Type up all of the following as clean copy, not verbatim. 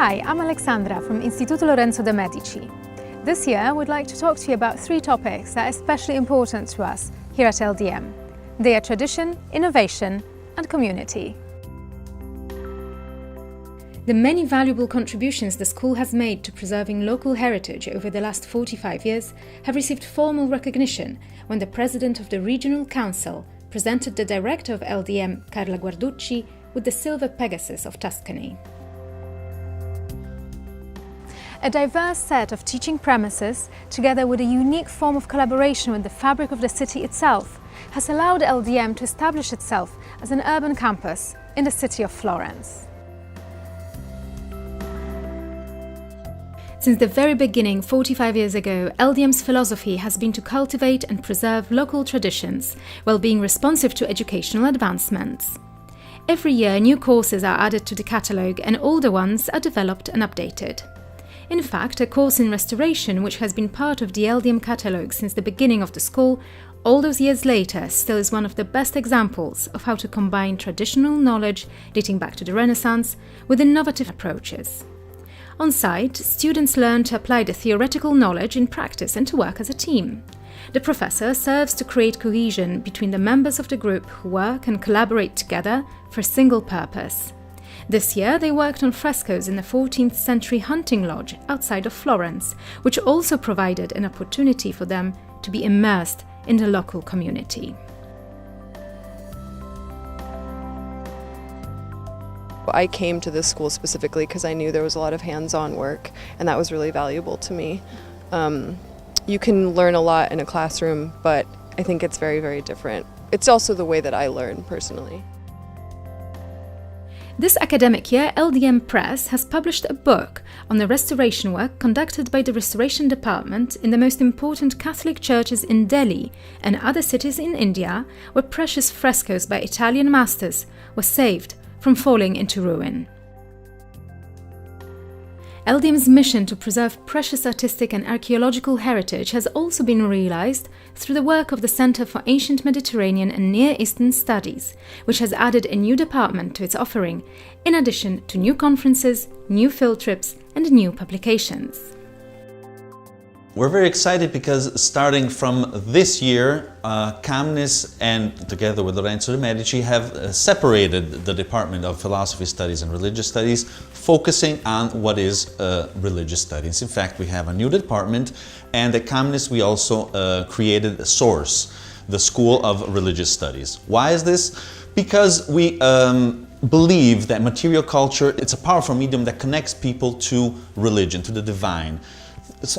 Hi, I'm Alexandra from Istituto Lorenzo de' Medici. This year, we'd like to talk to you about 3 topics that are especially important to us here at LdM. They are tradition, innovation, and community. The many valuable contributions the school has made to preserving local heritage over the last 45 years have received formal recognition when the President of the Regional Council presented the Director of LdM, Carla Guarducci, with the Silver Pegasus of Tuscany. A diverse set of teaching premises, together with a unique form of collaboration with the fabric of the city itself, has allowed LdM to establish itself as an urban campus in the city of Florence. Since the very beginning, 45 years ago, LdM's philosophy has been to cultivate and preserve local traditions, while being responsive to educational advancements. Every year, new courses are added to the catalogue and older ones are developed and updated. In fact, a course in restoration, which has been part of the LdM catalogue since the beginning of the school, all those years later still is one of the best examples of how to combine traditional knowledge dating back to the Renaissance with innovative approaches. On site, students learn to apply the theoretical knowledge in practice and to work as a team. The professor serves to create cohesion between the members of the group who work and collaborate together for a single purpose. This year, they worked on frescoes in the 14th century hunting lodge outside of Florence, which also provided an opportunity for them to be immersed in the local community. I came to this school specifically because I knew there was a lot of hands-on work, and that was really valuable to me. You can learn a lot in a classroom, but I think it's very, very different. It's also the way that I learn personally. This academic year, LdM Press has published a book on the restoration work conducted by the Restoration Department in the most important Catholic churches in Delhi and other cities in India, where precious frescoes by Italian masters were saved from falling into ruin. LdM's mission to preserve precious artistic and archaeological heritage has also been realized through the work of the Center for Ancient Mediterranean and Near Eastern Studies, which has added a new department to its offering, in addition to new conferences, new field trips, and new publications. We're very excited because starting from this year, CAMNIS and together with Lorenzo de' Medici have separated the Department of Philosophy Studies and Religious Studies, focusing on what is religious studies. In fact, we have a new department, and at CAMNIS we also created SOURCE, the School of Religious Studies. Why is this? Because we believe that material culture, it's a powerful medium that connects people to religion, to the divine.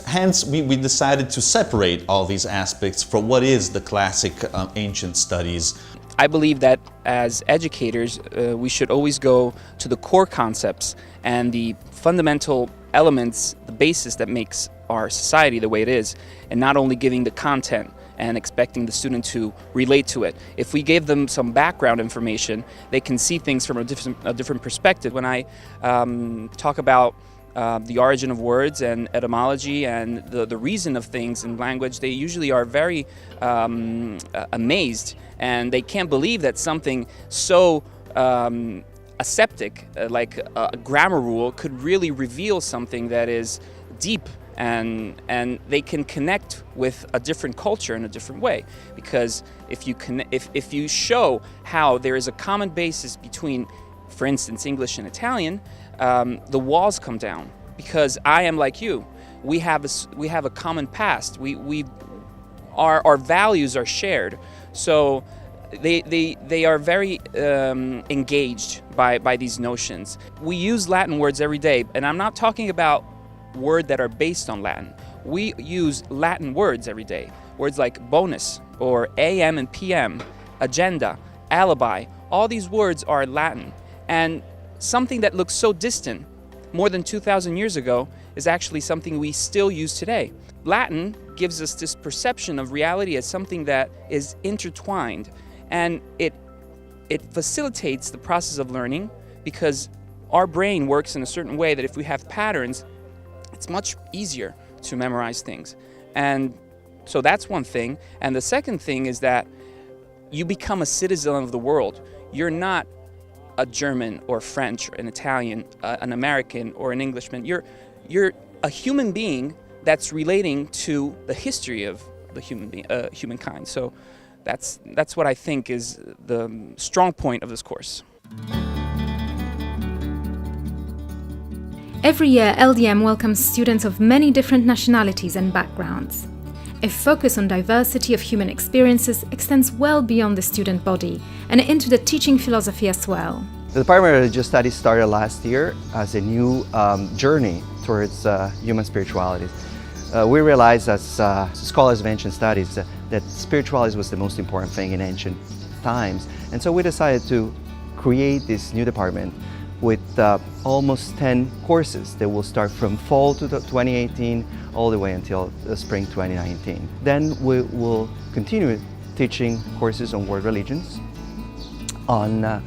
Hence, we decided to separate all these aspects from what is the classic ancient studies. I believe that as educators, we should always go to the core concepts and the fundamental elements, the basis that makes our society the way it is, and not only giving the content and expecting the student to relate to it. If we gave them some background information, they can see things from a different perspective. When I talk about the origin of words and etymology and the reason of things in language, they usually are very amazed, and they can't believe that something so aseptic like a grammar rule could really reveal something that is deep, and they can connect with a different culture in a different way. Because if you show how there is a common basis between, for instance, English and Italian, the walls come down, because I am like you. We have a common past. Our values are shared. So they are very engaged by these notions. We use Latin words every day, and I'm not talking about words that are based on Latin. We use Latin words every day. Words like bonus or AM and PM, agenda, alibi. All these words are Latin. And something that looks so distant more than 2,000 years ago is actually something we still use today. Latin gives us this perception of reality as something that is intertwined, and it facilitates the process of learning, because our brain works in a certain way that if we have patterns, it's much easier to memorize things. And so that's one thing. And the second thing is that you become a citizen of the world. You're not a German or French or an Italian, an American or an Englishman. You're a human being that's relating to the history of the humankind. So that's what I think is the strong point of this course. Every year, LdM welcomes students of many different nationalities and backgrounds. A focus on diversity of human experiences extends well beyond the student body and into the teaching philosophy as well. The Department of Religious Studies started last year as a new journey towards human spiritualities. We realized as scholars of ancient studies that spirituality was the most important thing in ancient times. And so we decided to create this new department with almost 10 courses that will start from fall to 2018 all the way until spring 2019. Then we will continue teaching courses on world religions, on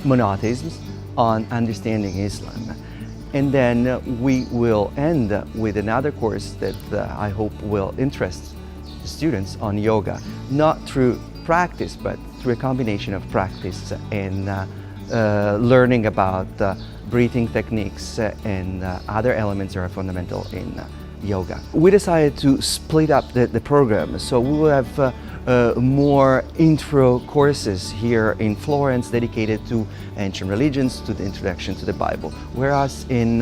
monotheism, on understanding Islam. And then we will end with another course that I hope will interest the students on yoga, not through practice, but through a combination of practice and learning about breathing techniques and other elements that are fundamental in yoga. We decided to split up the program, so we will have more intro courses here in Florence dedicated to ancient religions, to the introduction to the Bible, whereas in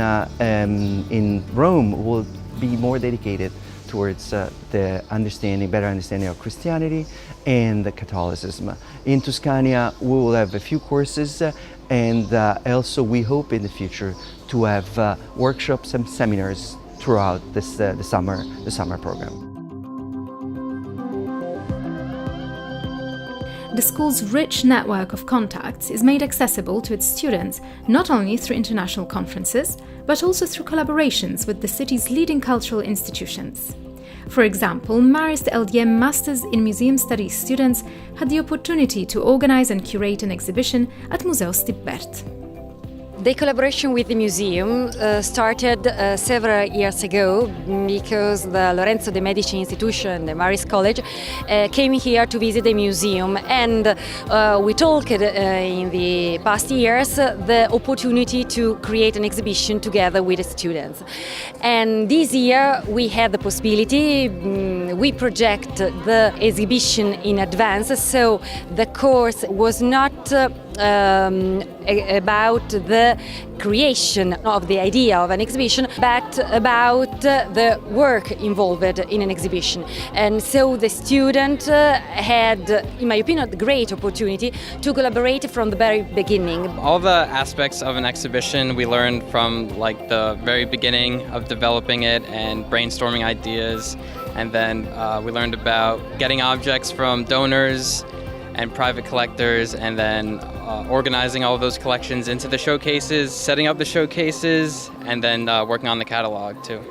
Rome will be more dedicated towards the better understanding of Christianity and Catholicism. In Tuscania, we will have a few courses, and also we hope in the future to have workshops and seminars throughout the summer program. The school's rich network of contacts is made accessible to its students not only through international conferences, but also through collaborations with the city's leading cultural institutions. For example, Marist LdM Masters in Museum Studies students had the opportunity to organize and curate an exhibition at Museo Stibbert. The collaboration with the museum started several years ago because the Lorenzo de' Medici Institution, the Marist College, came here to visit the museum, and we talked in the past years the opportunity to create an exhibition together with the students. And this year we had the possibility, we project the exhibition in advance, so the course was not about the creation of the idea of an exhibition, but about the work involved in an exhibition. And so the student had, in my opinion, a great opportunity to collaborate from the very beginning. All the aspects of an exhibition we learned from the very beginning of developing it and brainstorming ideas, and then we learned about getting objects from donors and private collectors, and then organizing all of those collections into the showcases, setting up the showcases, and then working on the catalog too.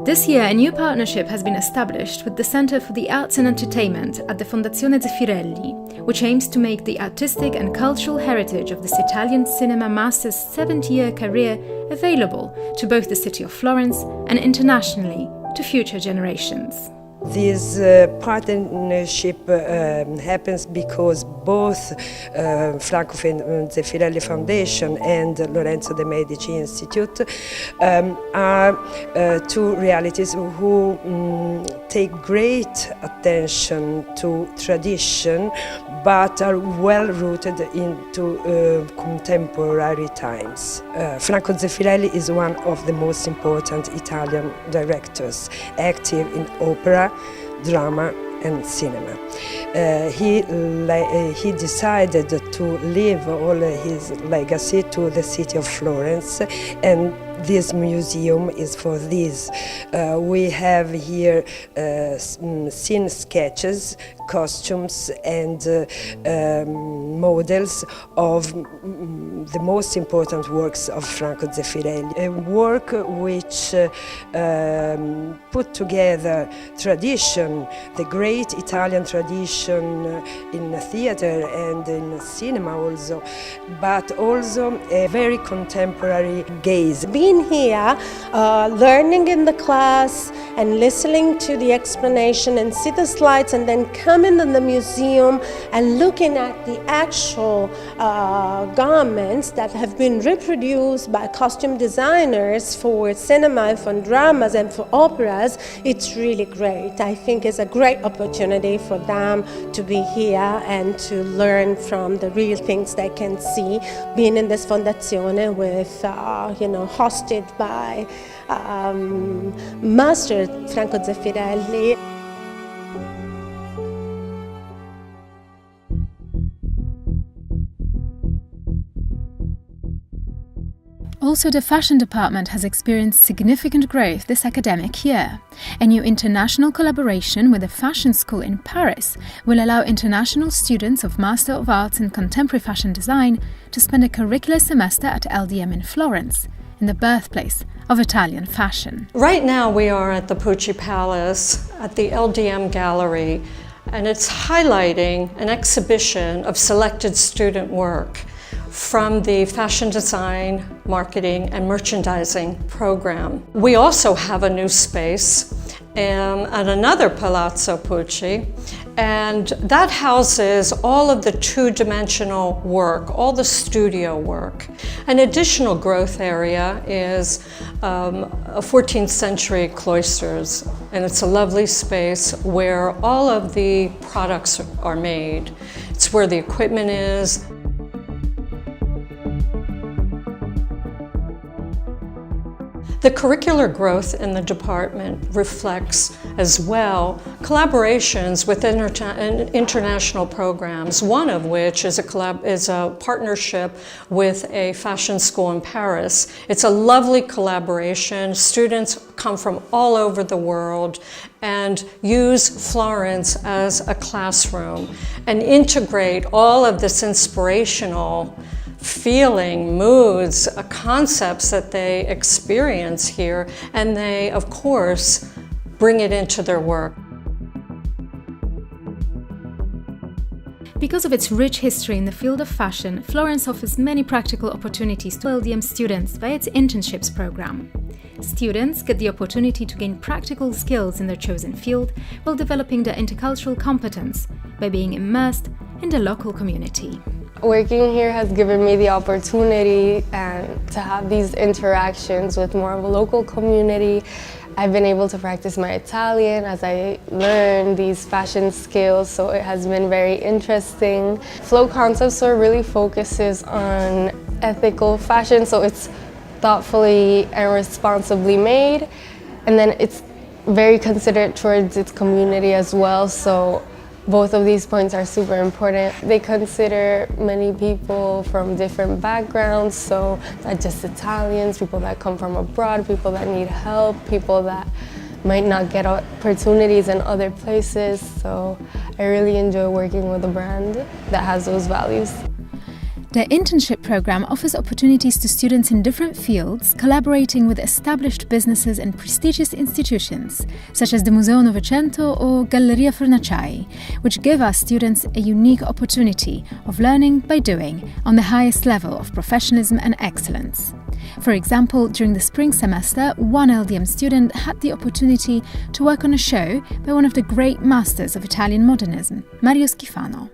This year, a new partnership has been established with the Center for the Arts and Entertainment at the Fondazione Zeffirelli, which aims to make the artistic and cultural heritage of this Italian cinema master's 70-year career available to both the city of Florence and internationally to future generations. This partnership happens because both Franco Zeffirelli Foundation and Lorenzo de' Medici Institute are two realities who take great attention to tradition, but are well rooted into contemporary times. Franco Zeffirelli is one of the most important Italian directors, active in opera, drama and cinema. He decided to leave all his legacy to the city of Florence, and this museum is for this. We have here scene sketches costumes and models of the most important works of Franco Zeffirelli. A work which put together tradition, the great Italian tradition in theater and in cinema also, but also a very contemporary gaze. Being here, learning in the class and listening to the explanation and see the slides and then coming in the museum and looking at the actual garments that have been reproduced by costume designers for cinema, for dramas and for operas, it's really great. I think it's a great opportunity for them to be here and to learn from the real things they can see, being in this fondazione with, hosted by Master Franco Zeffirelli. Also, the fashion department has experienced significant growth this academic year. A new international collaboration with a fashion school in Paris will allow international students of Master of Arts in Contemporary Fashion Design to spend a curricular semester at LdM in Florence, in the birthplace of Italian fashion. Right now we are at the Pucci Palace at the LdM Gallery, and it's highlighting an exhibition of selected student work from the Fashion Design, Marketing and Merchandising program. We also have a new space at another Palazzo Pucci, and that houses all of the two-dimensional work, all the studio work. An additional growth area is a 14th century cloisters, and it's a lovely space where all of the products are made. It's where the equipment is. The curricular growth in the department reflects as well collaborations with international programs, one of which is a partnership with a fashion school in Paris. It's a lovely collaboration. Students come from all over the world and use Florence as a classroom and integrate all of this inspirational feeling, moods, concepts that they experience here, and they, of course, bring it into their work. Because of its rich history in the field of fashion, Florence offers many practical opportunities to LdM students via its Internships Program. Students get the opportunity to gain practical skills in their chosen field while developing their intercultural competence by being immersed in the local community. Working here has given me the opportunity to have these interactions with more of a local community. I've been able to practice my Italian as I learn these fashion skills, so it has been very interesting. Flow Concept Store really focuses on ethical fashion, so it's thoughtfully and responsibly made, and then it's very considerate towards its community as well, so both of these points are super important. They consider many people from different backgrounds, so not just Italians, people that come from abroad, people that need help, people that might not get opportunities in other places. So I really enjoy working with a brand that has those values. The internship program offers opportunities to students in different fields, collaborating with established businesses and prestigious institutions, such as the Museo Novecento or Galleria Fornaciai, which give our students a unique opportunity of learning by doing on the highest level of professionalism and excellence. For example, during the spring semester, one LdM student had the opportunity to work on a show by one of the great masters of Italian modernism, Mario Schifano.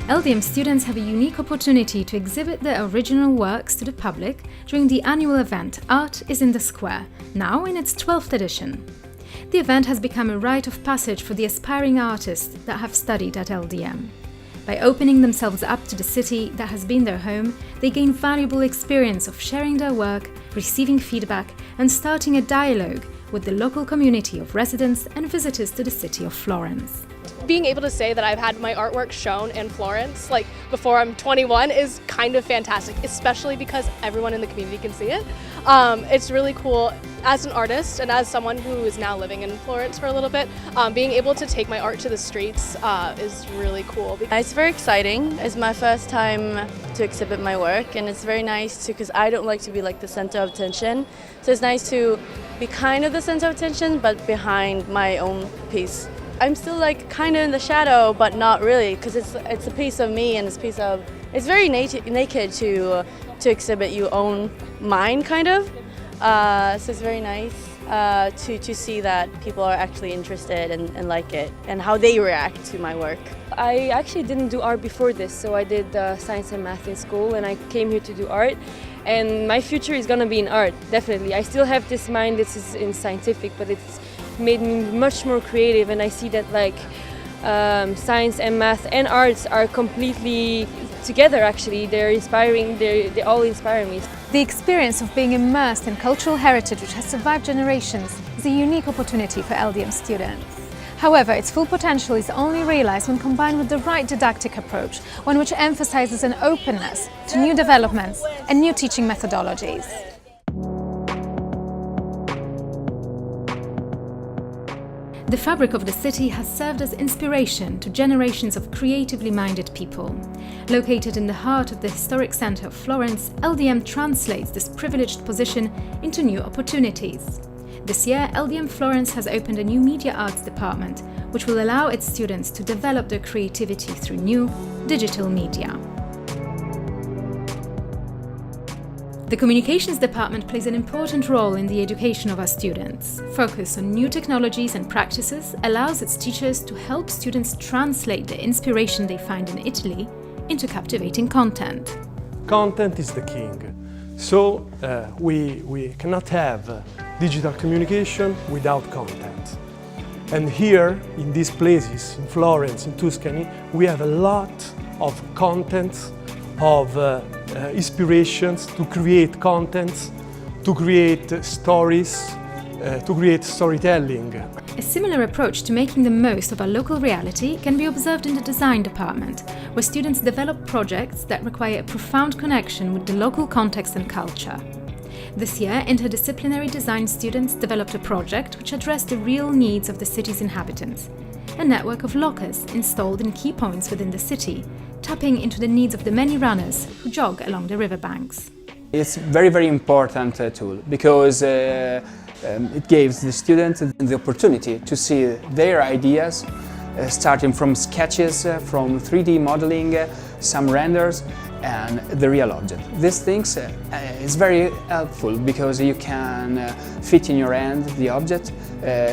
LdM students have a unique opportunity to exhibit their original works to the public during the annual event Art is in the Square, now in its 12th edition. The event has become a rite of passage for the aspiring artists that have studied at LdM. By opening themselves up to the city that has been their home, they gain valuable experience of sharing their work, receiving feedback, and starting a dialogue with the local community of residents and visitors to the city of Florence. being able to say that I've had my artwork shown in Florence, like before I'm 21, is kind of fantastic, especially because everyone in the community can see it. It's really cool as an artist and as someone who is now living in Florence for a little bit, being able to take my art to the streets is really cool. It's very exciting. It's my first time to exhibit my work, and it's very nice because I don't like to be like the center of attention. So it's nice to be kind of the center of attention, but behind my own piece. I'm still like kind of in the shadow, but not really, because it's a piece of me, and it's very naked to exhibit your own mind, kind of. So it's very nice to see that people are actually interested and like it, and how they react to my work. I actually didn't do art before this, so I did science and math in school, and I came here to do art. And my future is gonna be in art, definitely. I still have this mind that is in scientific, but it's made me much more creative, and I see that like science and math and arts are completely together. Actually, they're inspiring. They all inspire me. The experience of being immersed in cultural heritage which has survived generations is a unique opportunity for LdM students. However, its full potential is only realized when combined with the right didactic approach, one which emphasizes an openness to new developments and new teaching methodologies. The fabric of the city has served as inspiration to generations of creatively minded people. Located in the heart of the historic centre of Florence, LdM translates this privileged position into new opportunities. This year, LdM Florence has opened a new media arts department, which will allow its students to develop their creativity through new digital media. The Communications Department plays an important role in the education of our students. Focus on new technologies and practices allows its teachers to help students translate the inspiration they find in Italy into captivating content. Content is the king. So we cannot have digital communication without content. And here, in these places, in Florence, in Tuscany, we have a lot of content, of inspirations to create contents, to create stories, to create storytelling. A similar approach to making the most of our local reality can be observed in the design department, where students develop projects that require a profound connection with the local context and culture. This year, interdisciplinary design students developed a project which addressed the real needs of the city's inhabitants. A network of lockers installed in key points within the city, tapping into the needs of the many runners who jog along the riverbanks. It's a very, very important tool because it gives the students the opportunity to see their ideas, starting from sketches, from 3D modeling, some renders, and the real object. These things is very helpful because you can fit in your hand the object,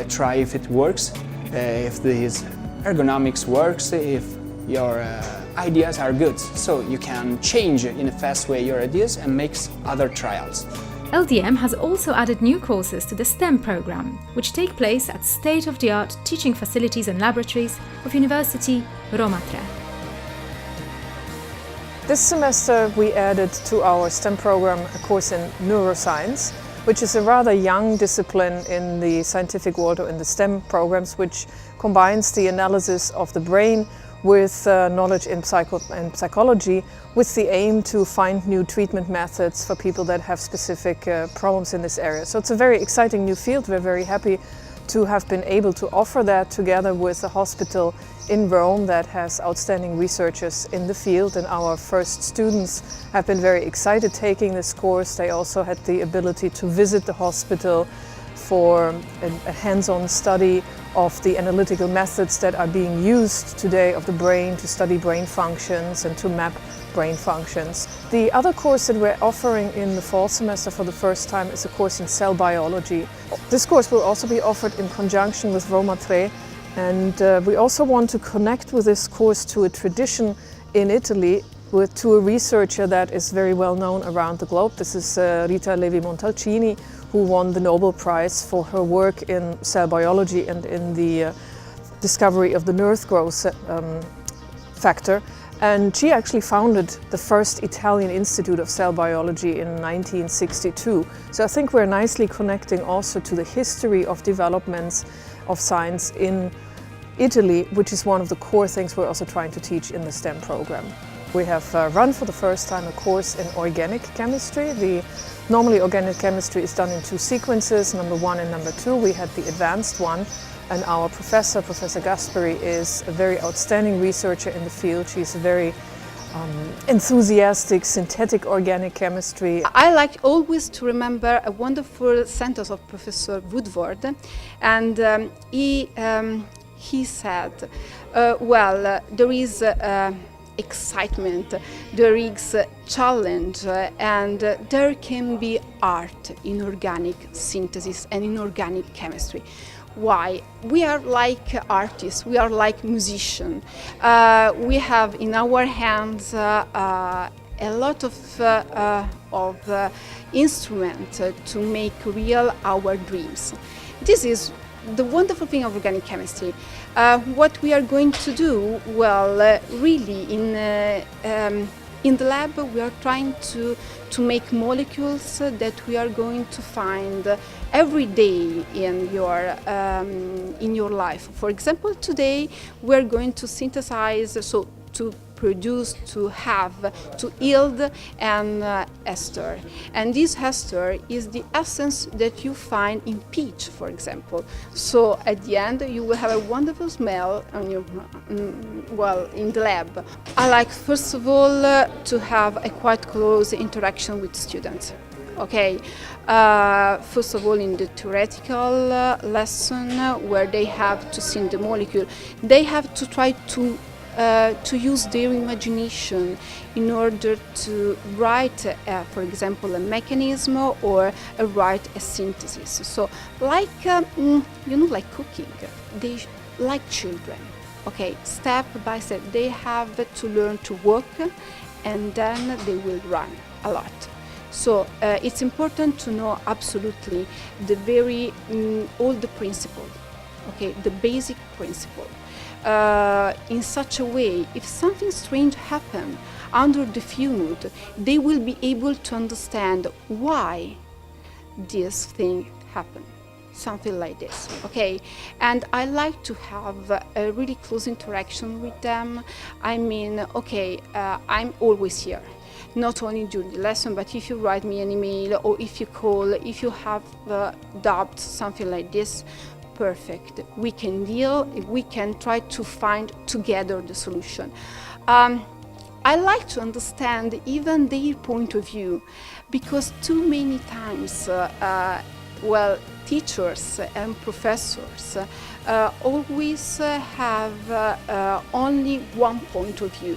try if it works, if this ergonomics works, if your ideas are good. So you can change in a fast way your ideas and make other trials. LdM has also added new courses to the STEM program, which take place at state-of-the-art teaching facilities and laboratories of University Roma Tre. This semester we added to our STEM program a course in neuroscience, which is a rather young discipline in the scientific world or in the STEM programs, which combines the analysis of the brain with knowledge in psychology, with the aim to find new treatment methods for people that have specific problems in this area. So it's a very exciting new field. We're very happy to have been able to offer that together with a hospital in Rome that has outstanding researchers in the field, and our first students have been very excited taking this course. They also had the ability to visit the hospital for a hands-on study of the analytical methods that are being used today of the brain to study brain functions and to map brain functions. The other course that we're offering in the fall semester for the first time is a course in cell biology. This course will also be offered in conjunction with Roma Tre, and we also want to connect with this course to a tradition in Italy, to a researcher that is very well known around the globe. This is Rita Levi-Montalcini, who won the Nobel Prize for her work in cell biology and in the discovery of the nerve growth factor. And she actually founded the first Italian Institute of Cell Biology in 1962. So I think we're nicely connecting also to the history of developments of science in Italy, which is one of the core things we're also trying to teach in the STEM program. We have run for the first time a course in organic chemistry. Normally organic chemistry is done in 2 sequences, number 1 and number 2. We had the advanced one, and our professor, Professor Gasperi, is a very outstanding researcher in the field. She's a very enthusiastic synthetic organic chemistry. I like always to remember a wonderful sentence of Professor Woodward, and he said, there is excitement, there is challenge, and there can be art in organic synthesis and in organic chemistry. Why? We are like artists, we are like musicians. We have in our hands a lot of instruments to make real our dreams. This is the wonderful thing of organic chemistry. What we are going to do, really in the lab we are trying to make molecules that we are going to find every day in your life. For example, today we are going to synthesize, to produce, to yield an ester. And this ester is the essence that you find in peach, for example. So at the end you will have a wonderful smell on your, in the lab. I like, first of all, to have a quite close interaction with students. Okay, first of all, in the theoretical lesson where they have to see the molecule, they have to try to use their imagination in order to write, for example, a mechanism or write a synthesis. So, like like cooking, they like children. Okay, step by step, they have to learn to walk, and then they will run a lot. So it's important to know absolutely the very all the principle, okay, the basic principle. In such a way, if something strange happens under the fluid, they will be able to understand why this thing happened. Something like this, okay? And I like to have a really close interaction with them. I mean, okay, I'm always here. Not only during the lesson, but if you write me an email or if you call, if you have doubt, something like this, perfect. We can deal, we can try to find together the solution. I like to understand even their point of view, because too many times, teachers and professors always have only one point of view.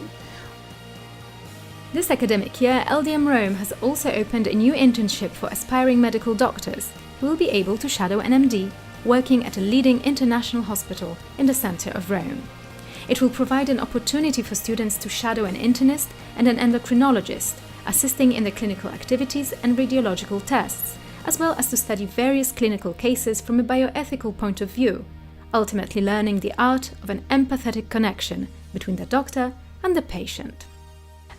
This academic year, LdM Rome has also opened a new internship for aspiring medical doctors who will be able to shadow an MD working at a leading international hospital in the center of Rome. It will provide an opportunity for students to shadow an internist and an endocrinologist, assisting in the clinical activities and radiological tests, as well as to study various clinical cases from a bioethical point of view, ultimately learning the art of an empathetic connection between the doctor and the patient.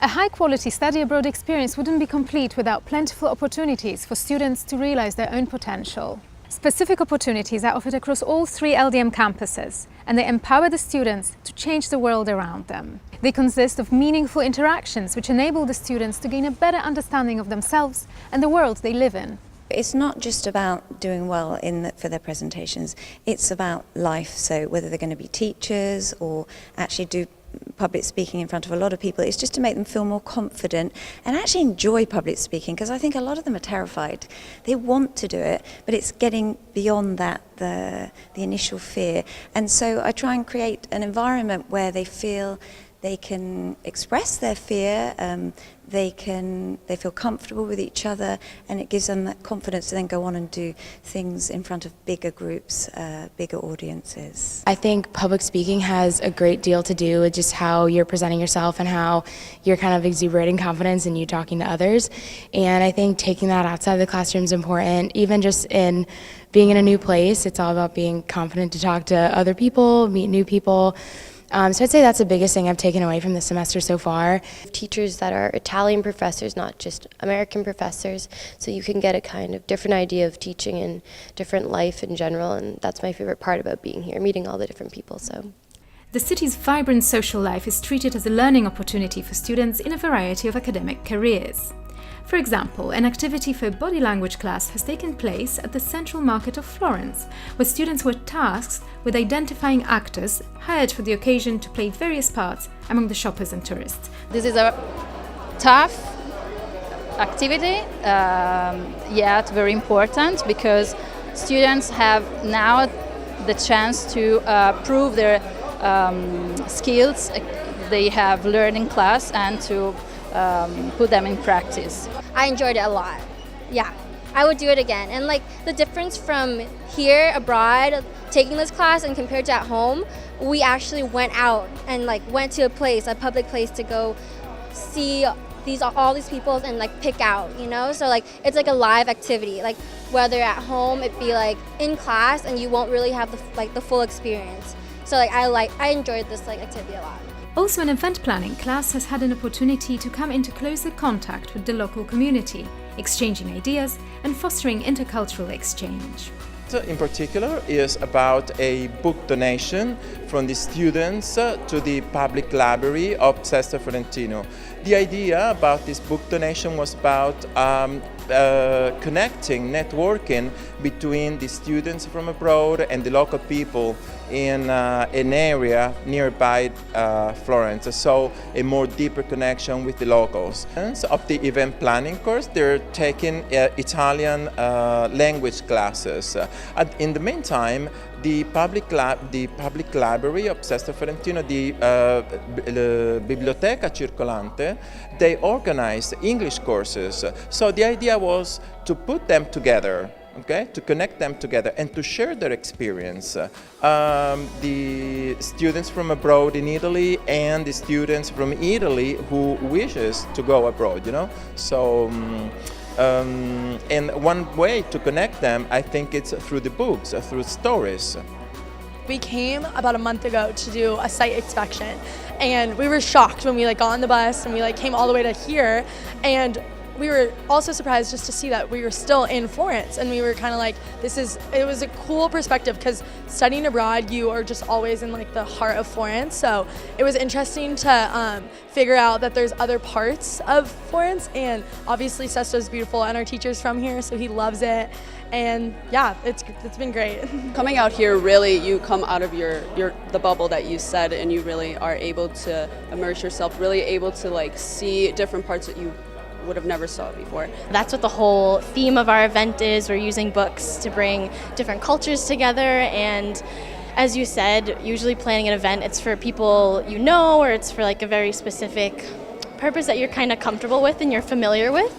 A high-quality study abroad experience wouldn't be complete without plentiful opportunities for students to realize their own potential. Specific opportunities are offered across all 3 LdM campuses, and they empower the students to change the world around them. They consist of meaningful interactions which enable the students to gain a better understanding of themselves and the world they live in. It's not just about doing well for their presentations, it's about life. So whether they're going to be teachers or actually do public speaking in front of a lot of people, it's just to make them feel more confident and actually enjoy public speaking, because I think a lot of them are terrified. They want to do it, but it's getting beyond that, the initial fear. And so I try and create an environment where they feel they can express their fear, they feel comfortable with each other, and it gives them that confidence to then go on and do things in front of bigger groups, bigger audiences. I think public speaking has a great deal to do with just how you're presenting yourself and how you're kind of exuberating confidence and you talking to others. And I think taking that outside the classroom is important, even just in being in a new place. It's all about being confident to talk to other people, meet new people, So I'd say that's the biggest thing I've taken away from the semester so far. Teachers that are Italian professors, not just American professors, so you can get a kind of different idea of teaching and different life in general, and that's my favorite part about being here, meeting all the different people. So. The city's vibrant social life is treated as a learning opportunity for students in a variety of academic careers. For example, an activity for a body language class has taken place at the Central Market of Florence, where students were tasked with identifying actors hired for the occasion to play various parts among the shoppers and tourists. This is a tough activity, yet very important, because students have now the chance to prove their skills they have learned in class and to put them in practice. I enjoyed it a lot. Yeah, I would do it again. And like the difference from here abroad, taking this class and compared to at home, we actually went out and like went to a public place to go see all these people and like pick out, you know? So like it's like a live activity. Like whether at home it'd be like in class and you won't really have the full experience. So like I enjoyed this like activity a lot. Also, an event planning class has had an opportunity to come into closer contact with the local community, exchanging ideas and fostering intercultural exchange. In particular is about a book donation from the students to the public library of Sesto Fiorentino. The idea about this book donation was about connecting, networking between the students from abroad and the local people in an area nearby Florence, so a more deeper connection with the locals. Of the event planning course, they're taking Italian language classes. In the meantime, the public library of Sesto Fiorentino, the Biblioteca Circolante, they organized English courses. So the idea was to put them together, okay, to connect them together and to share their experience. The students from abroad in Italy and the students from Italy who wishes to go abroad, you know. So. And one way to connect them, I think it's through the books, through stories. We came about a month ago to do a site inspection, and we were shocked when we got on the bus and we came all the way to here, and we were also surprised just to see that we were still in Florence, and we were kind of like, it was a cool perspective because studying abroad, you are just always in the heart of Florence. So it was interesting to figure out that there's other parts of Florence, and obviously Sesto's beautiful and our teacher's from here, so he loves it. And yeah, it's been great. Coming out here, really, you come out of the bubble that you said, and you really are able to immerse yourself, really able to see different parts that you would have never saw it before. That's what the whole theme of our event is. We're using books to bring different cultures together, and as you said, usually planning an event, it's for people you know, or it's for a very specific purpose that you're kind of comfortable with and you're familiar with.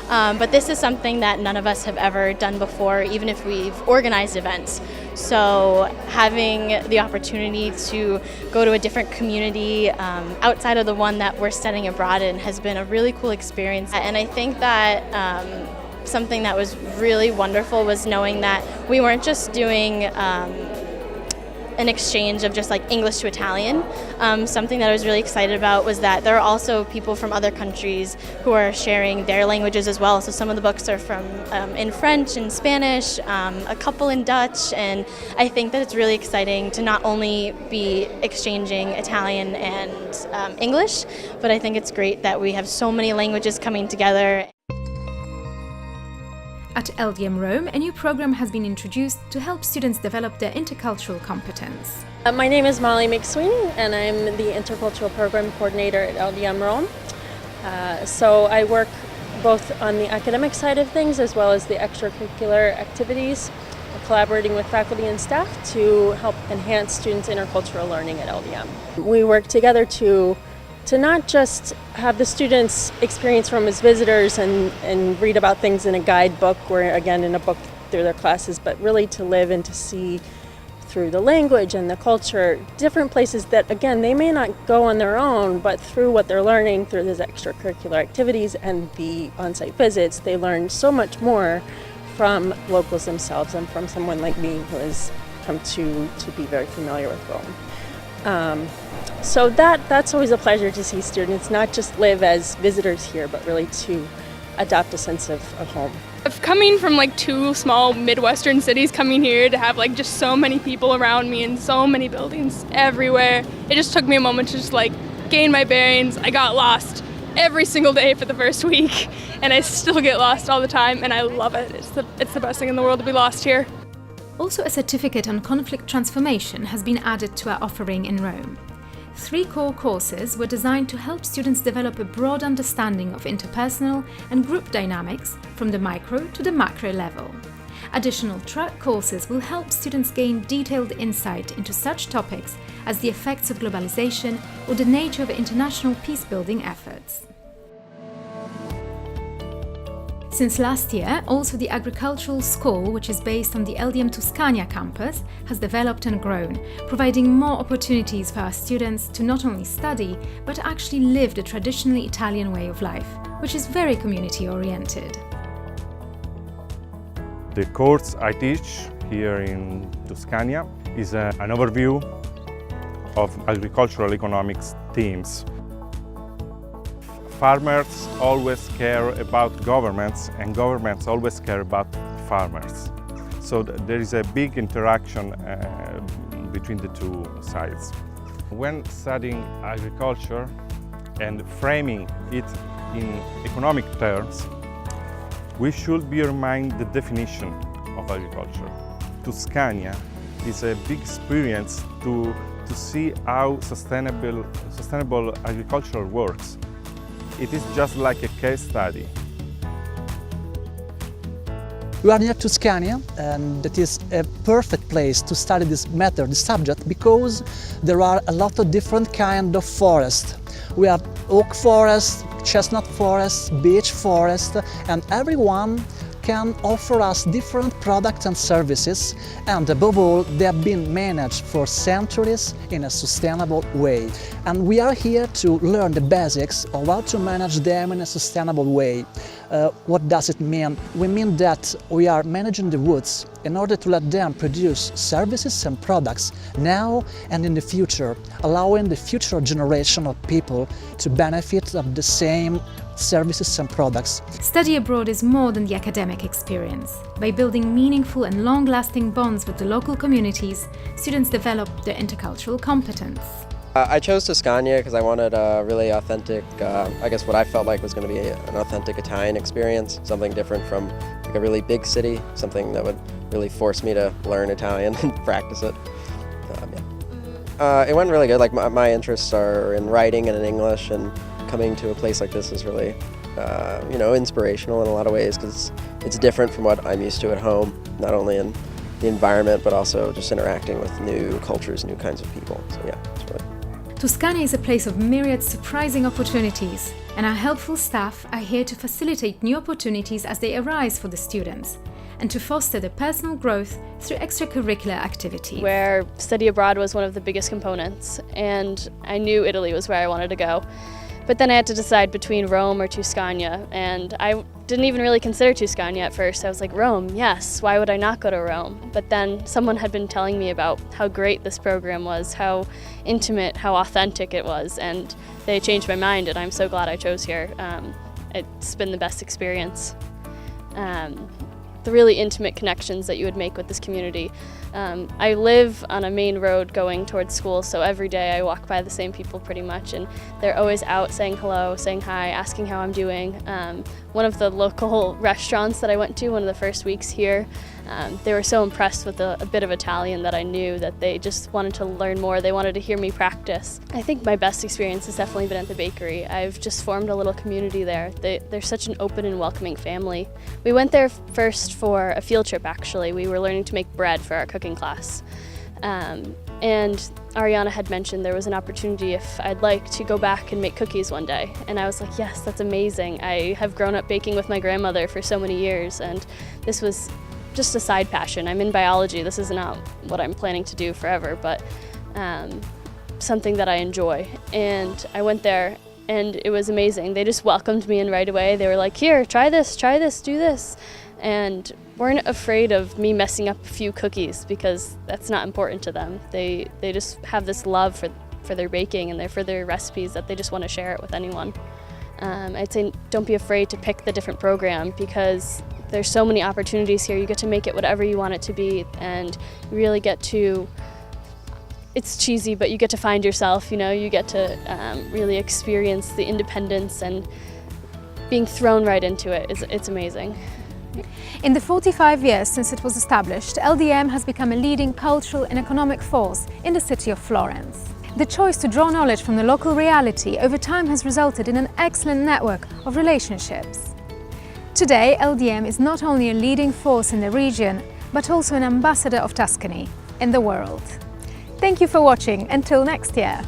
But this is something that none of us have ever done before, even if we've organized events. So having the opportunity to go to a different community outside of the one that we're studying abroad in has been a really cool experience. And I think that something that was really wonderful was knowing that we weren't just doing an exchange of just English to Italian. Something that I was really excited about was that there are also people from other countries who are sharing their languages as well. So some of the books are from in French and Spanish, a couple in Dutch, and I think that it's really exciting to not only be exchanging Italian and English, but I think it's great that we have so many languages coming together. At LdM Rome, a new program has been introduced to help students develop their intercultural competence. My name is Molly McSweeney, and I'm the Intercultural Program Coordinator at LdM Rome. So I work both on the academic side of things as well as the extracurricular activities, collaborating with faculty and staff to help enhance students' intercultural learning at LdM. We work together to not just have the students experience Rome as visitors and read about things in a guidebook or again in a book through their classes, but really to live and to see through the language and the culture, different places that again they may not go on their own, but through what they're learning through these extracurricular activities and the on-site visits, they learn so much more from locals themselves and from someone like me who has come to be very familiar with Rome. So that's always a pleasure to see students not just live as visitors here, but really to adopt a sense of home. Coming from like two small Midwestern cities, coming here to have like just so many people around me and so many buildings everywhere, it just took me a moment to just like gain my bearings. I got lost every single day for the first week, and I still get lost all the time, and I love it. It's the best thing in the world to be lost here. Also, a certificate on conflict transformation has been added to our offering in Rome. 3 core courses were designed to help students develop a broad understanding of interpersonal and group dynamics from the micro to the macro level. Additional track courses will help students gain detailed insight into such topics as the effects of globalization or the nature of international peace-building efforts. Since last year, also the agricultural school, which is based on the LdM Tuscania campus, has developed and grown, providing more opportunities for our students to not only study, but actually live the traditionally Italian way of life, which is very community-oriented. The course I teach here in Tuscania is an overview of agricultural economics themes. Farmers always care about governments, and governments always care about farmers. So there is a big interaction between the two sides. When studying agriculture and framing it in economic terms, we should bear in mind the definition of agriculture. Tuscania is a big experience to see how sustainable agriculture works. It is just like a case study. We are near Tuscania, and that is a perfect place to study this matter, this subject, because there are a lot of different kinds of forests. We have oak forest, chestnut forest, beech forest, and everyone can offer us different products and services, and above all, they have been managed for centuries in a sustainable way. And we are here to learn the basics of how to manage them in a sustainable way. What does it mean? We mean that we are managing the woods in order to let them produce services and products now and in the future, allowing the future generation of people to benefit of the same services and products. Study abroad is more than the academic experience. By building meaningful and long-lasting bonds with the local communities, students develop their intercultural competence. I chose Tuscania because I wanted a really authentic, I guess what I felt like was going to be an authentic Italian experience, something different from like a really big city, something that would really force me to learn Italian and practice it. It went really good. Like my interests are in writing and in English, and coming to a place like this is really, inspirational in a lot of ways because it's different from what I'm used to at home, not only in the environment, but also just interacting with new cultures, new kinds of people. So yeah, it's really. Tuscania is a place of myriad surprising opportunities, and our helpful staff are here to facilitate new opportunities as they arise for the students, and to foster their personal growth through extracurricular activities. Where study abroad was one of the biggest components, and I knew Italy was where I wanted to go. But then I had to decide between Rome or Tuscania, and I didn't even really consider Tuscania at first. I was like, Rome, yes, why would I not go to Rome? But then someone had been telling me about how great this program was, how intimate, how authentic it was, and they changed my mind, and I'm so glad I chose here. It's been the best experience. The really intimate connections that you would make with this community. I live on a main road going towards school, so every day I walk by the same people pretty much, and they're always out saying hello, saying hi, asking how I'm doing. One of the local restaurants that I went to one of the first weeks here, they were so impressed with a bit of Italian that I knew that they just wanted to learn more. They wanted to hear me practice. I think my best experience has definitely been at the bakery. I've just formed a little community there. They're such an open and welcoming family. We went there first for a field trip, actually. We were learning to make bread for our cooking class. And Ariana had mentioned there was an opportunity if I'd like to go back and make cookies one day. And I was like, yes, that's amazing. I have grown up baking with my grandmother for so many years, and this was just a side passion. I'm in biology. This is not what I'm planning to do forever, but something that I enjoy. And I went there, and it was amazing. They just welcomed me in right away. They were like, here, try this, do this. And weren't afraid of me messing up a few cookies because that's not important to them. They just have this love for their baking and for their recipes that they just want to share it with anyone. I'd say don't be afraid to pick the different program because there's so many opportunities here. You get to make it whatever you want it to be, and you really get to, it's cheesy, but you get to find yourself, you know, you get to really experience the independence and being thrown right into it. It's amazing. In the 45 years since it was established, LdM has become a leading cultural and economic force in the city of Florence. The choice to draw knowledge from the local reality over time has resulted in an excellent network of relationships. Today, LdM is not only a leading force in the region, but also an ambassador of Tuscany in the world. Thank you for watching. Until next year.